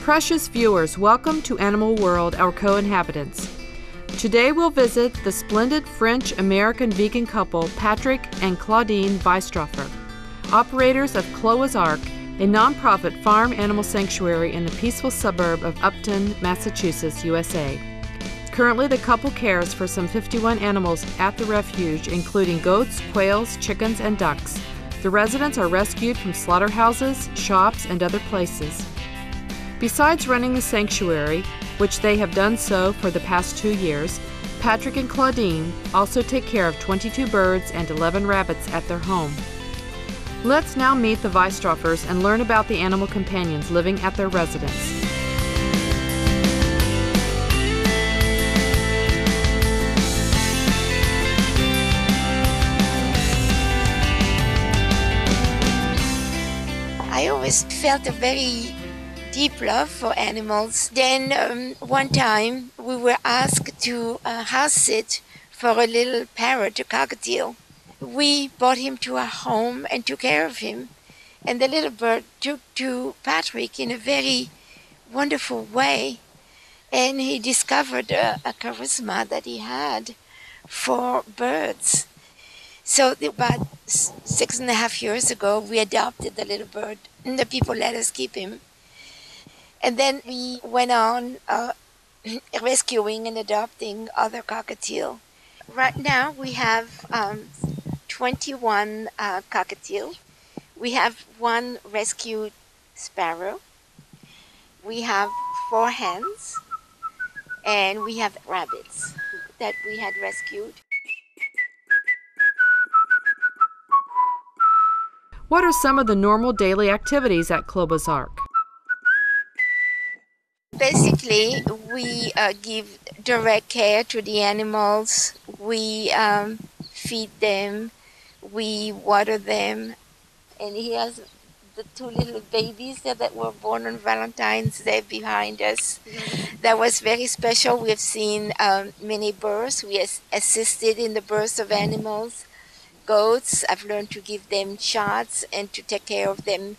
Precious viewers, welcome to Animal World, our co-inhabitants. Today we'll visit the splendid French-American vegan couple Patrick and Claudine Veistroffer, operators of Cloa's Ark, a nonprofit farm animal sanctuary in the peaceful suburb of Upton, Massachusetts, USA. Currently, the couple cares for some 51 animals at the refuge, including goats, quails, chickens, and ducks. The residents are rescued from slaughterhouses, shops, and other places. Besides running the sanctuary, which they have done so for the past 2 years, Patrick and Claudine also take care of 22 birds and 11 rabbits at their home. Let's now meet the Veistroffers and learn about the animal companions living at their residence. I always felt a very deep love for animals. Then one time we were asked to house sit for a little parrot, a cockatiel. We brought him to our home and took care of him. And the little bird took to Patrick in a very wonderful way. And he discovered a charisma that he had for birds. So about 6.5 years ago, we adopted the little bird, and the people let us keep him. And then we went on rescuing and adopting other cockatiel. Right now we have 21 cockatiel. We have 1 rescued sparrow. We have 4 hens, and we have rabbits that we had rescued. What are some of the normal daily activities at Cloa's Ark? Basically, we give direct care to the animals. We feed them, we water them, and he has the 2 little babies that were born on Valentine's Day behind us. That was very special. We have seen many births. We assisted in the births of animals. Goats, I've learned to give them shots and to take care of them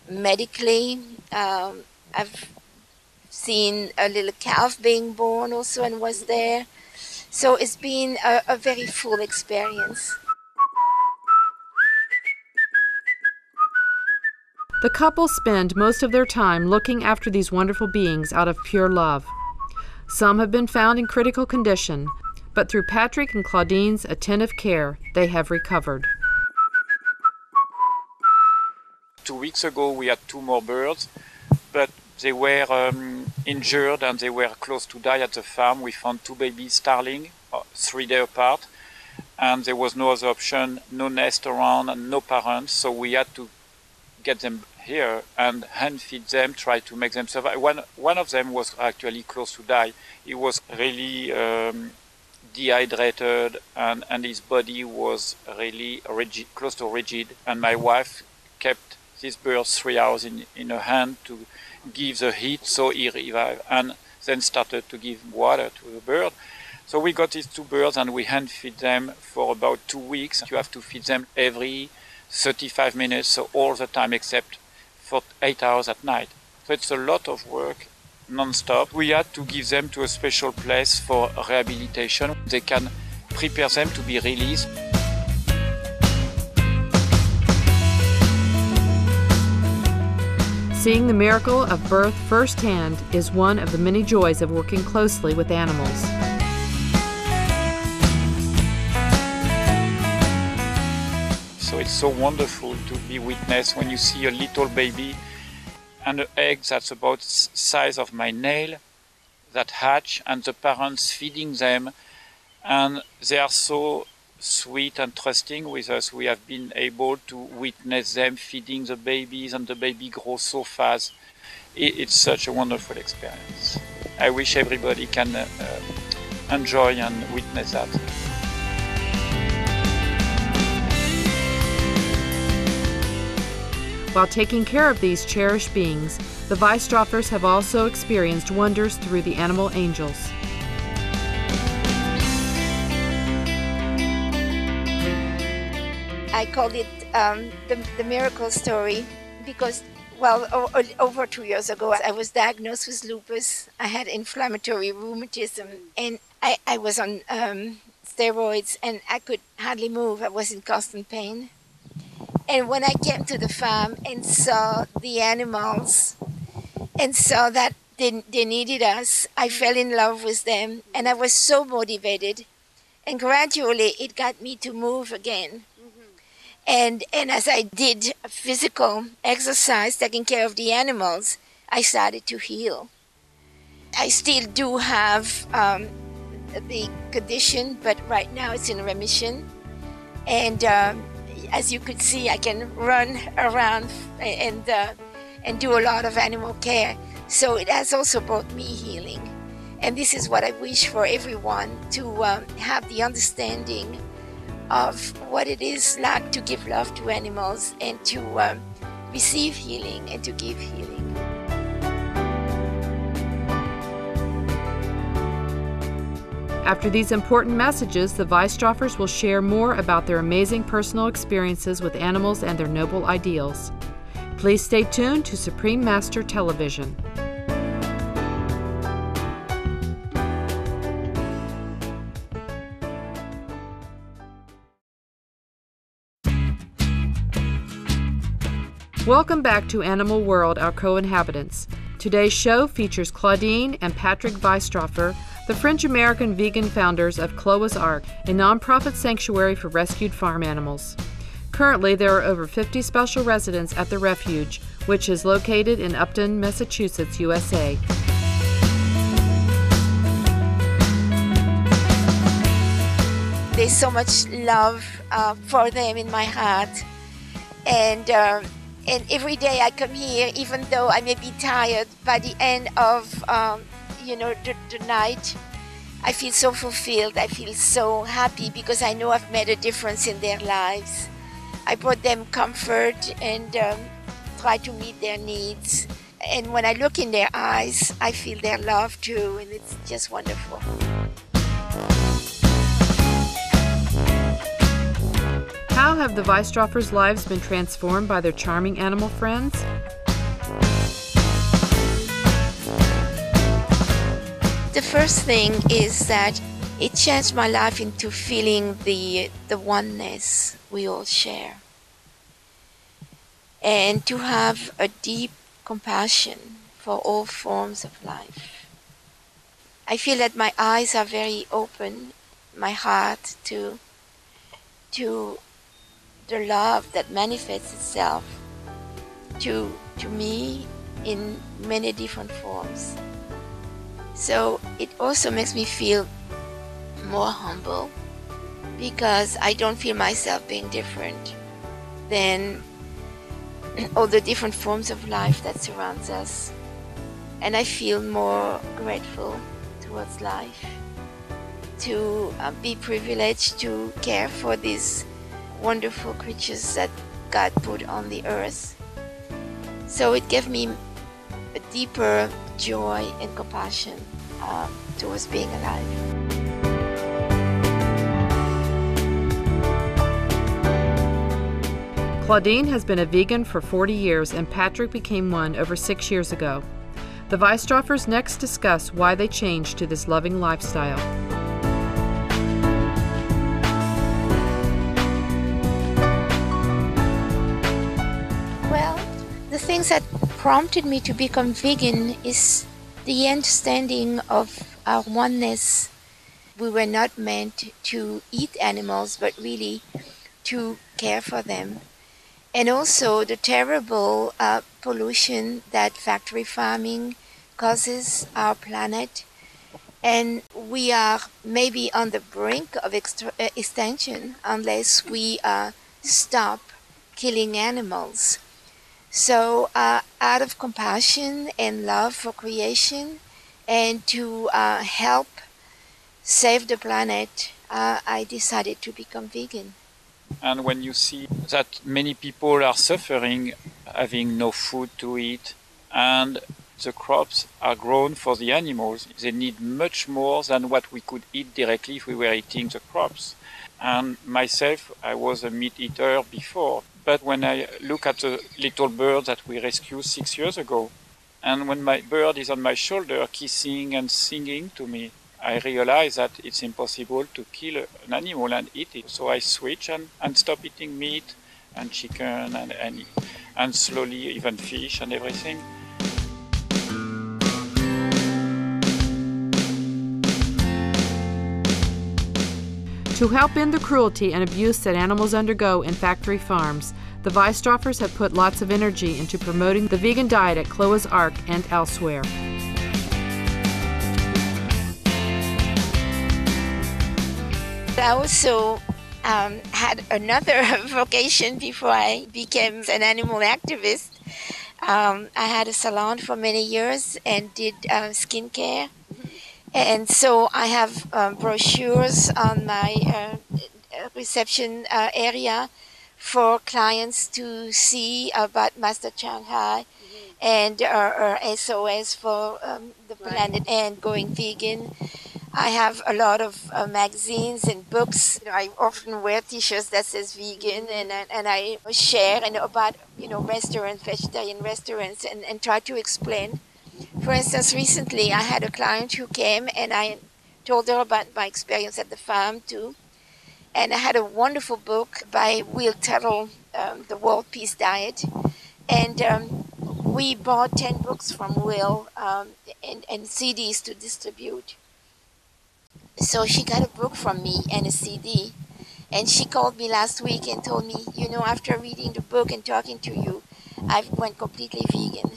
medically. I've seen a little calf being born also and was there. So it's been a very full experience. The couple spend most of their time looking after these wonderful beings out of pure love. Some have been found in critical condition, but through Patrick and Claudine's attentive care, they have recovered. 2 weeks ago we had 2 more birds, but they were injured and they were close to die at the farm. We found 2 babies starling, 3 days apart, and there was no other option, no nest around and no parents, so we had to get them here and hand feed them, try to make them survive. One of them was actually close to die. He was really dehydrated and his body was really rigid, close to rigid, and my wife kept this bird 3 hours in her hand to give the heat so he revived, and then started to give water to the bird. So we got these 2 birds and we hand feed them for about 2 weeks. You have to feed them every 35 minutes, so all the time except for 8 hours at night. So it's a lot of work, non-stop. We had to give them to a special place for rehabilitation. They can prepare them to be released. Seeing the miracle of birth firsthand is one of the many joys of working closely with animals. So it's so wonderful to be witness when you see a little baby and an egg that's about the size of my nail that hatch, and the parents feeding them, and they are so sweet and trusting with us. We have been able to witness them feeding the babies, and the baby grows so fast. It's such a wonderful experience. I wish everybody can enjoy and witness that. While taking care of these cherished beings, the Veistroffers have also experienced wonders through the animal angels. I called it the miracle story because Well, over 2 years ago, I was diagnosed with lupus. I had inflammatory rheumatism, and I was on steroids, and I could hardly move. I was in constant pain. And when I came to the farm and saw the animals and saw that they needed us, I fell in love with them, and I was so motivated. And gradually, it got me to move again. And as I did physical exercise, taking care of the animals, I started to heal. I still do have the condition, but right now it's in remission. And as you could see, I can run around and do a lot of animal care. So it has also brought me healing. And this is what I wish for everyone, to have the understanding of what it is like to give love to animals and to receive healing and to give healing. After these important messages, the Veistroffers will share more about their amazing personal experiences with animals and their noble ideals. Please stay tuned to Supreme Master Television. Welcome back to Animal World, our co-inhabitants. Today's show features Claudine and Patrick Veistroffer, the French-American vegan founders of Cloa's Ark, a nonprofit sanctuary for rescued farm animals. Currently, there are over 50 special residents at the refuge, which is located in Upton, Massachusetts, USA. There's so much love for them in my heart. And every day I come here, even though I may be tired, by the end of the night, I feel so fulfilled. I feel so happy because I know I've made a difference in their lives. I brought them comfort and try to meet their needs. And when I look in their eyes, I feel their love too, and it's just wonderful. How have the Veistroffers' lives been transformed by their charming animal friends? The first thing is that it changed my life into feeling the oneness we all share, and to have a deep compassion for all forms of life. I feel that my eyes are very open, my heart to the love that manifests itself to me in many different forms. So it also makes me feel more humble, because I don't feel myself being different than all the different forms of life that surrounds us. And I feel more grateful towards life, to be privileged to care for these wonderful creatures that God put on the earth. So it gave me a deeper joy and compassion towards being alive. Claudine has been a vegan for 40 years and Patrick became one over 6 years ago. The Veistroffers next discuss why they changed to this loving lifestyle. Well, the things that prompted me to become vegan is the understanding of our oneness. We were not meant to eat animals, but really to care for them. And also the terrible pollution that factory farming causes our planet. And we are maybe on the brink of extinction unless we stop killing animals. So out of compassion and love for creation and to help save the planet, I decided to become vegan. And when you see that many people are suffering, having no food to eat, and the crops are grown for the animals, they need much more than what we could eat directly if we were eating the crops. And myself, I was a meat eater before. But when I look at the little bird that we rescued 6 years ago, and when my bird is on my shoulder kissing and singing to me, I realize that it's impossible to kill an animal and eat it. So I switch and stop eating meat and chicken and slowly even fish and everything. To help end the cruelty and abuse that animals undergo in factory farms, the Veistroffers have put lots of energy into promoting the vegan diet at Cloa's Ark and elsewhere. I also had another vocation before I became an animal activist. I had a salon for many years and did skincare. And so I have brochures on my reception area for clients to see about Master Shanghai and SOS for the planet and going vegan. I have a lot of magazines and books. I often wear T-shirts that says vegan, and I share about restaurants, vegetarian restaurants, and try to explain. For instance, recently I had a client who came and I told her about my experience at the farm too. And I had a wonderful book by Will Tuttle, The World Peace Diet. And we bought 10 books from Will and CDs to distribute. So she got a book from me and a CD. And she called me last week and told me, after reading the book and talking to you, I went completely vegan.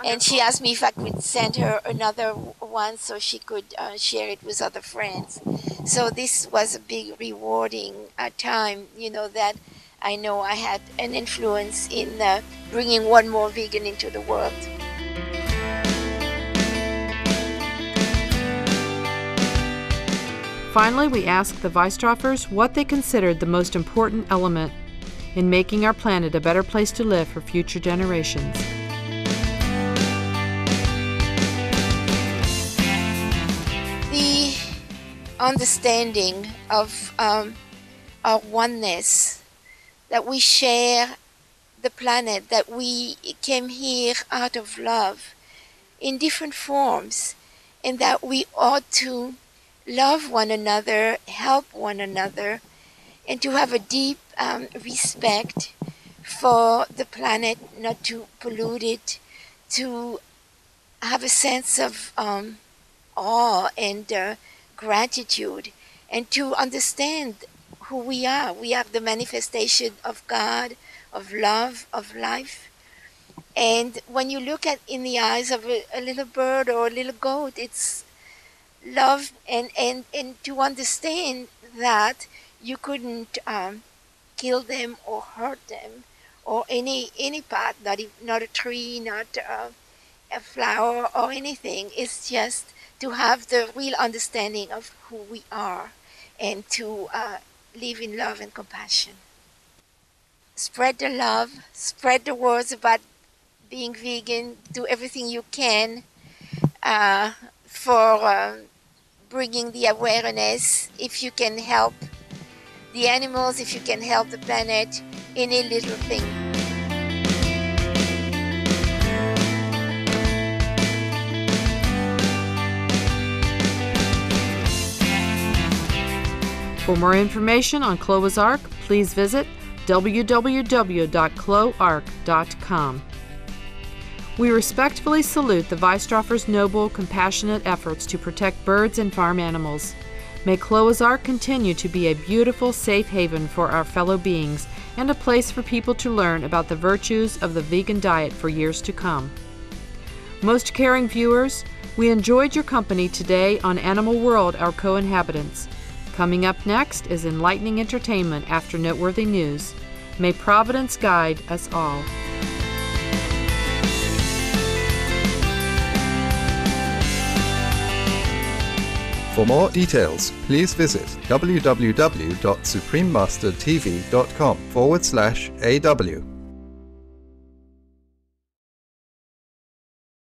And she asked me if I could send her another one so she could share it with other friends. So this was a big rewarding time, that I know I had an influence in bringing one more vegan into the world. Finally, we asked the Veistroffers what they considered the most important element in making our planet a better place to live for future generations. The understanding of our oneness, that we share the planet, that we came here out of love in different forms, and that we ought to love one another, help one another, and to have a deep respect for the planet, not to pollute it, to have a sense of awe and gratitude, and to understand who we are. We are the manifestation of God, of love, of life. And when you look at in the eyes of a little bird or a little goat, it's love, and to understand that you couldn't kill them or hurt them, or any part, not a tree, not a flower or anything. It's just to have the real understanding of who we are and to live in love and compassion. Spread the love, spread the words about being vegan, do everything you can for bringing the awareness. If you can help the animals, if you can help the planet, any little thing. For more information on Cloa's Ark, please visit www.cloark.com. We respectfully salute the Veistroffers' noble, compassionate efforts to protect birds and farm animals. May Cloa's Ark continue to be a beautiful, safe haven for our fellow beings and a place for people to learn about the virtues of the vegan diet for years to come. Most caring viewers, we enjoyed your company today on Animal World, Our Co-Inhabitants. Coming up next is enlightening entertainment after noteworthy news. May Providence guide us all. For more details, please visit www.suprememastertv.com/AW.